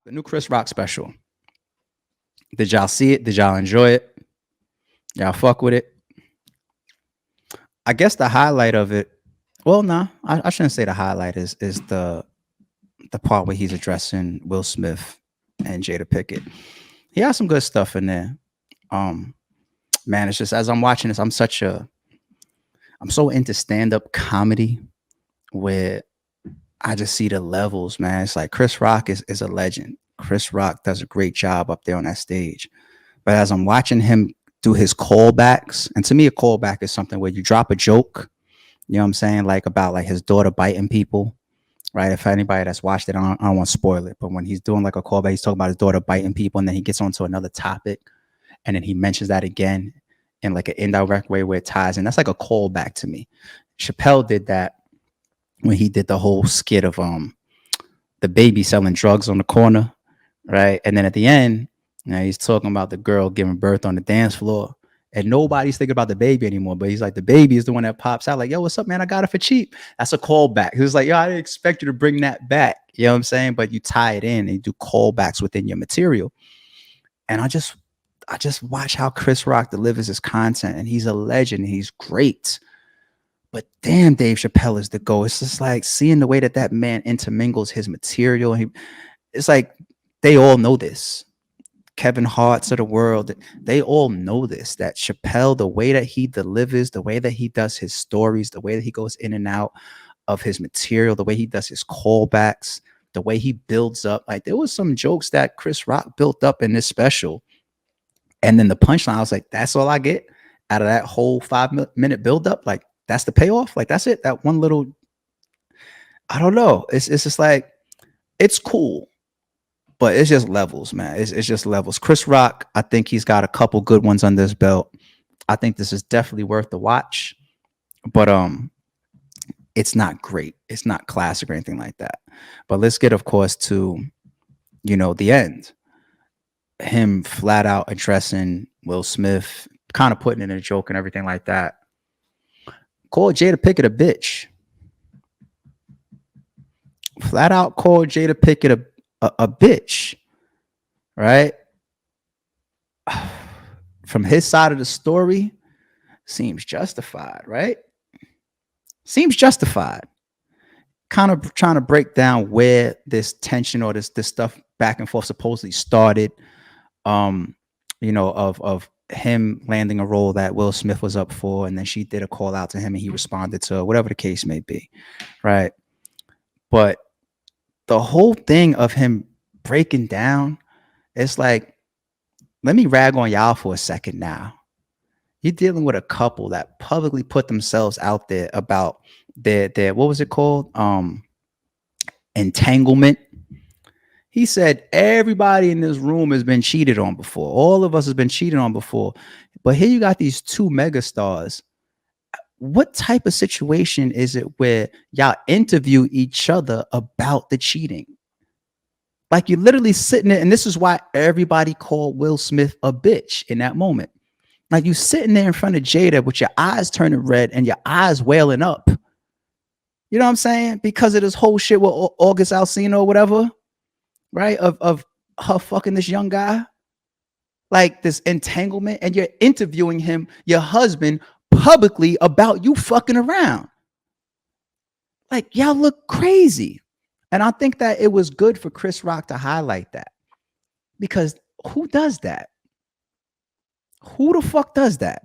The new Chris Rock special. Did y'all see it? Did y'all enjoy it? Y'all fuck with it? I guess the highlight of it. Well, no, I shouldn't say the highlight is the part where he's addressing Will Smith and Jada Pinkett. He has some good stuff in there. Um, man, it's just as I'm watching this, I'm so into stand up comedy where I just see the levels, man. It's like Chris Rock is a legend. Chris Rock does a great job up there on that stage. But as I'm watching him do his callbacks, and to me, a callback is something where you drop a joke, you know what I'm saying? Like about like his daughter biting people, right? If anybody that's watched it, I don't want to spoil it. But when he's doing like a callback, he's talking about his daughter biting people, and then he gets onto another topic, and then he mentions that again in like an indirect way where it ties in. That's like a callback to me. Chappelle did that when he did the whole skit of the baby selling drugs on the corner, right? And then at the end, you know, he's talking about the girl giving birth on the dance floor. And nobody's thinking about the baby anymore. But he's like, the baby is the one that pops out, like, yo, what's up, man? I got it for cheap. That's a callback. He was like, yo, I didn't expect you to bring that back. You know what I'm saying? But you tie it in and you do callbacks within your material. And I just watch how Chris Rock delivers his content, and he's a legend. He's great. But damn, Dave Chappelle is the GOAT. It's just like seeing the way that man intermingles his material. It's like they all know this. Kevin Hart's of the world, they all know this, that Chappelle, the way that he delivers, the way that he does his stories, the way that he goes in and out of his material, the way he does his callbacks, the way he builds up. Like there was some jokes that Chris Rock built up in this special. And then the punchline, I was like, that's all I get out of that whole 5-minute buildup. Like that's the payoff. Like that's it. That one little, I don't know. It's just like, it's cool. But it's just levels, man. It's just levels. Chris Rock, I think he's got a couple good ones under his belt. I think this is definitely worth the watch. But it's not great. It's not classic or anything like that. But let's get, of course, to, the end. Him flat out addressing Will Smith, kind of putting in a joke and everything like that. Called Jada Pinkett a bitch. Flat out called Jada Pinkett a bitch, right? From his side of the story, seems justified, right? Seems justified. Kind of trying to break down where this tension or this stuff back and forth supposedly started. Of him landing a role that Will Smith was up for, and then she did a call out to him and he responded to her, whatever the case may be, right? But the whole thing of him breaking down, it's like, let me rag on y'all for a second now. You're dealing with a couple that publicly put themselves out there about their what was it called? Entanglement. He said everybody in this room has been cheated on before. All of us has been cheated on before. But here you got these two megastars. What type of situation is it where y'all interview each other about the cheating? Like you're literally sitting there, and this is why everybody called Will Smith a bitch in that moment. Like you sitting there in front of Jada with your eyes turning red and your eyes wailing up. You know what I'm saying? Because of this whole shit with August Alsina or whatever, right? Of her fucking this young guy. Like this entanglement, and you're interviewing him, your husband, publicly about you fucking around. Like y'all look crazy. And I think that it was good for Chris Rock to highlight that, because who does that? Who the fuck does that?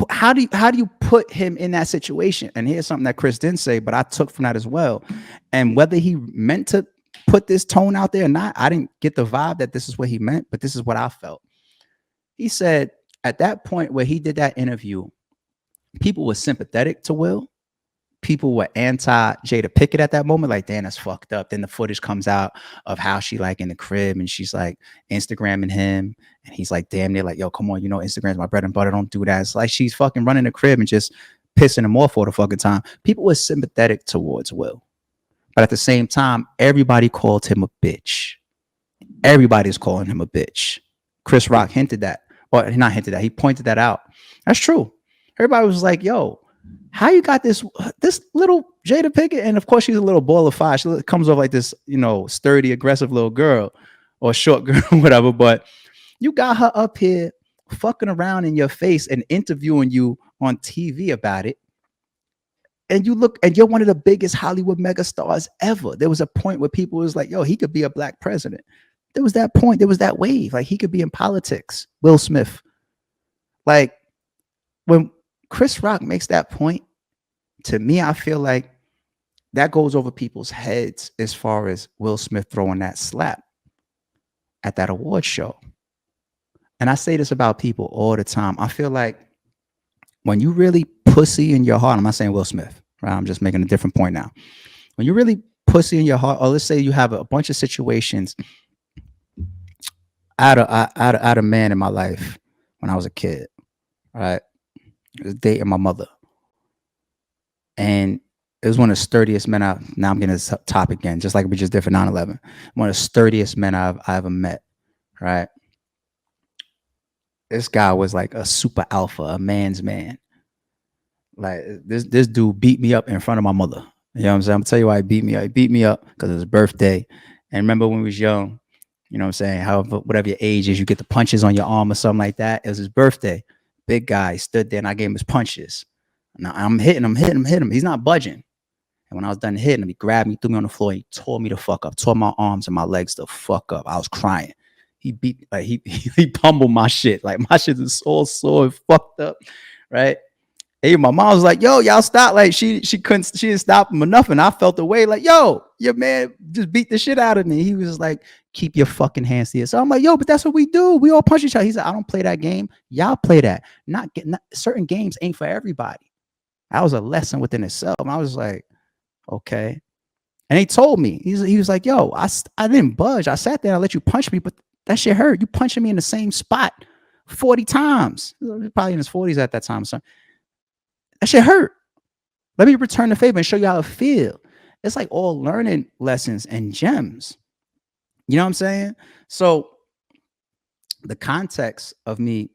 How do you put him in that situation? And here's something that Chris didn't say, but I took from that as well. And whether he meant to put this tone out there or not, I didn't get the vibe that this is what he meant, but this is what I felt. He said at that point where he did that interview, people were sympathetic to Will. People were anti Jada Pinkett at that moment. Like, damn, that's fucked up. Then the footage comes out of how she like in the crib and she's like Instagramming him. And he's like, damn, they're like, yo, come on, Instagram's my bread and butter. Don't do that. It's like she's fucking running the crib and just pissing him off all the fucking time. People were sympathetic towards Will. But at the same time, everybody called him a bitch. Everybody's calling him a bitch. Chris Rock hinted that. Or not hinted that. He pointed that out. That's true. Everybody was like, yo, how you got this little Jada Pinkett, and of course she's a little ball of fire. She comes off like this, sturdy, aggressive little girl or short girl, whatever. But you got her up here fucking around in your face and interviewing you on TV about it. And you're one of the biggest Hollywood megastars ever. There was a point where people was like, yo, he could be a black president. There was that point. There was that wave. Like, he could be in politics. Will Smith. Like, when Chris Rock makes that point, to me, I feel like that goes over people's heads as far as Will Smith throwing that slap at that award show. And I say this about people all the time. I feel like when you really pussy in your heart, I'm not saying Will Smith, right? I'm just making a different point now. When you really pussy in your heart, or let's say you have a bunch of situations. I had a man in my life when I was a kid, right? I was dating my mother. And it was one of the sturdiest men now I'm getting this topic again, just like we just did for 9/11. One of the sturdiest men I ever met, right? This guy was like a super alpha, a man's man. Like, this dude beat me up in front of my mother. You know what I'm saying? I'm gonna tell you why he beat me up. He beat me up because it was his birthday. And remember when we was young, you know what I'm saying? However, whatever your age is, you get the punches on your arm or something like that. It was his birthday. Big guy stood there and I gave him his punches. Now I'm hitting him. He's not budging. And when I was done hitting him, he grabbed me, threw me on the floor. He tore me the fuck up, tore my arms and my legs the fuck up. I was crying. He beat, like, he pummeled my shit. Like, my shit is all sore and fucked up, right? Hey, my mom was like, yo, y'all stop. Like, she didn't stop him enough. And I felt the way, like, yo, your man just beat the shit out of me. He was like, keep your fucking hands to yourself. So I'm like, yo, but that's what we do. We all punch each other. He said, I don't play that game. Y'all play that. Not certain games ain't for everybody. That was a lesson within itself. And I was like, okay. And he told me, he was like, yo, I didn't budge. I sat there and I let you punch me, but that shit hurt. You punching me in the same spot 40 times. Probably in his 40s at that time. So that shit hurt. Let me return the favor and show you how it feel. It's like all learning lessons and gems. You know what I'm saying? So the context of me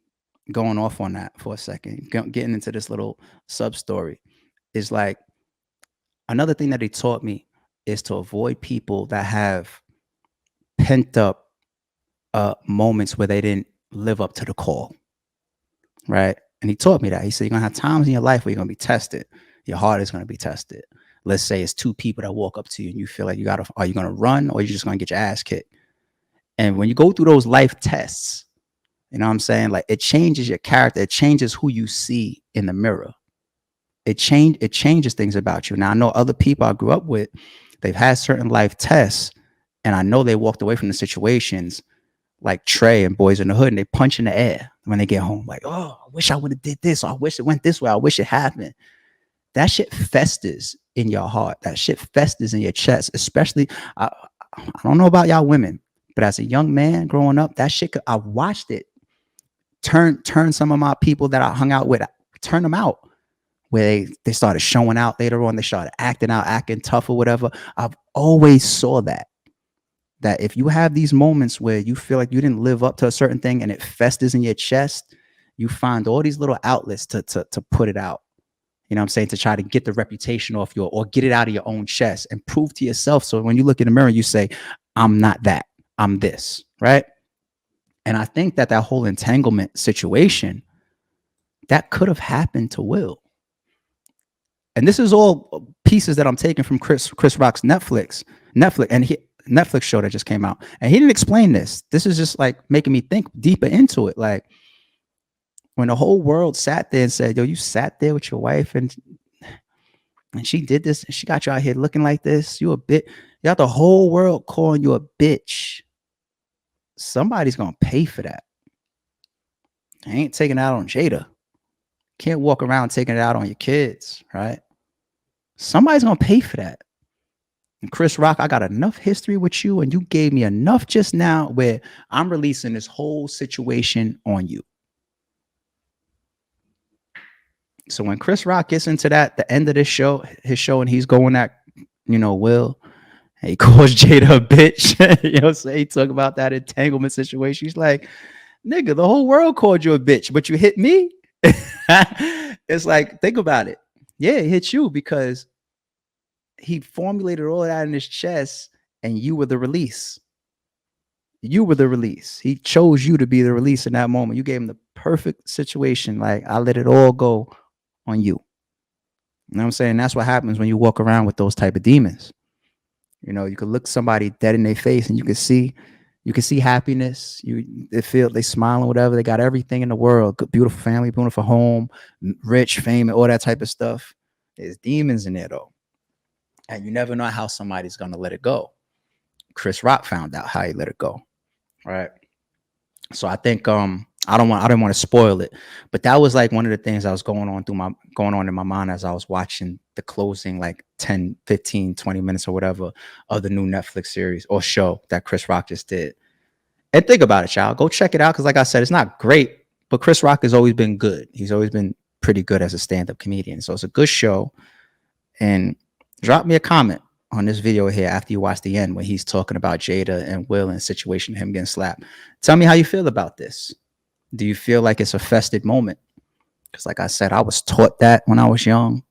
going off on that for a second, getting into this little sub story, is like, another thing that he taught me is to avoid people that have pent up moments where they didn't live up to the call, right? And he taught me that. He said, you're going to have times in your life where you're going to be tested. Your heart is going to be tested. Let's say it's two people that walk up to you and you feel like are you going to run or you're just going to get your ass kicked? And when you go through those life tests, you know what I'm saying? Like, it changes your character. It changes who you see in the mirror. It changes things about you. Now, I know other people I grew up with, they've had certain life tests, and I know they walked away from the situations like Trey and Boys in the Hood, and they punch in the air when they get home. Like, oh, I wish I would have did this. Or I wish it went this way. I wish it happened. That shit festers in your heart. That shit festers in your chest. Especially, I don't know about y'all women, but as a young man growing up, that shit, I watched it turn some of my people that I hung out with, turn them out. Where they started showing out later on. They started acting tough or whatever. I've always saw that if you have these moments where you feel like you didn't live up to a certain thing and it festers in your chest, you find all these little outlets to put it out. You know what I'm saying? To try to get the reputation off or get it out of your own chest and prove to yourself. So when you look in the mirror, you say, I'm not that, I'm this, right? And I think that whole entanglement situation, that could have happened to Will. And this is all pieces that I'm taking from Chris Rock's Netflix and Netflix show that just came out. And he didn't explain this. This is just like making me think deeper into it. Like, when the whole world sat there and said, yo, you sat there with your wife and she did this and she got you out here looking like this. You got the whole world calling you a bitch. Somebody's going to pay for that. I ain't taking it out on Jada. Can't walk around taking it out on your kids, right? Somebody's going to pay for that. And Chris Rock, I got enough history with you and you gave me enough just now where I'm releasing this whole situation on you. So when Chris Rock gets into the end of his show, and he's going at, Will, and he calls Jada a bitch, so he talk about that entanglement situation. He's like, nigga, the whole world called you a bitch, but you hit me? It's like, think about it. Yeah, it hit you because He formulated all of that in his chest, and you were the release. You were the release. He chose you to be the release in that moment. You gave him the perfect situation. Like, I let it all go on you. You know what I'm saying? That's what happens when you walk around with those type of demons. You know, you could look somebody dead in their face and you can see happiness. They feel they smiling, whatever. They got everything in the world. Good, beautiful family, beautiful home, rich, fame, all that type of stuff. There's demons in there though. And you never know how somebody's gonna let it go. Chris Rock found out how he let it go. Right. So I think I didn't want to spoil it, but that was like one of the things that was going on in my mind as I was watching the closing like 10, 15, 20 minutes or whatever of the new Netflix series or show that Chris Rock just did. And think about it, y'all. Go check it out, because like I said, it's not great, but Chris Rock has always been good. He's always been pretty good as a stand-up comedian. So it's a good show. And drop me a comment on this video here after you watch the end when he's talking about Jada and Will and the situation, him getting slapped. Tell me how you feel about this. Do you feel like it's a festive moment? Because like I said, I was taught that when I was young.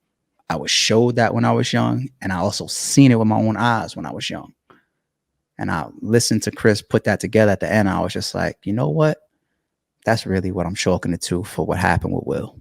I was showed that when I was young. And I also seen it with my own eyes when I was young. And I listened to Chris put that together at the end. I was just like, you know what? That's really what I'm chalking it to for what happened with Will.